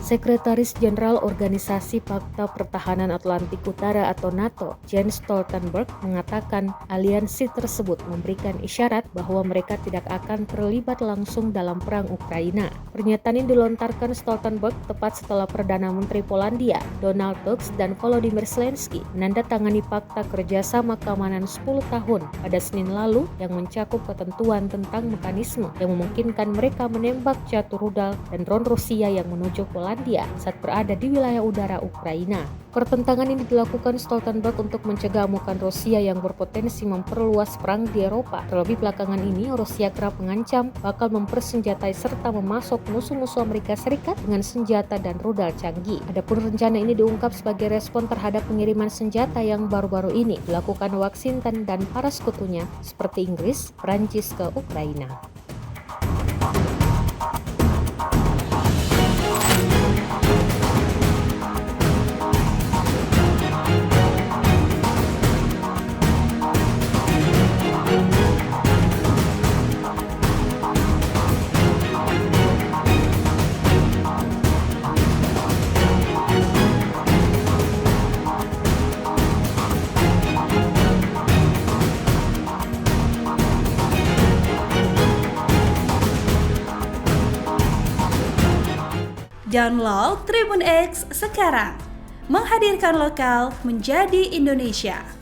Sekretaris Jenderal Organisasi Pakta Pertahanan Atlantik Utara atau NATO, Jens Stoltenberg, mengatakan aliansi tersebut memberikan isyarat bahwa mereka tidak akan terlibat langsung dalam perang Ukraina. Pernyataan ini dilontarkan Stoltenberg tepat setelah Perdana Menteri Polandia, Donald Tusk dan Volodymyr Zelensky menandatangani Pakta Kerjasama Keamanan 10 tahun pada Senin lalu yang mencakup ketentuan tentang mekanisme yang memungkinkan mereka menembak catur rudal dan drone Rusia yang menuju Polandia saat berada di wilayah udara Ukraina. Pertentangan ini dilakukan Stoltenberg untuk mencegah amukan Rusia yang berpotensi memperluas perang di Eropa. Terlebih belakangan ini, Rusia kerap mengancam bakal mempersenjatai serta memasok musuh-musuh Amerika Serikat dengan senjata dan rudal canggih. Adapun rencana ini diungkap sebagai respon terhadap pengiriman senjata yang baru-baru ini dilakukan Washington dan para sekutunya seperti Inggris, Prancis ke Ukraina. Download Tribun X sekarang, menghadirkan lokal menjadi Indonesia.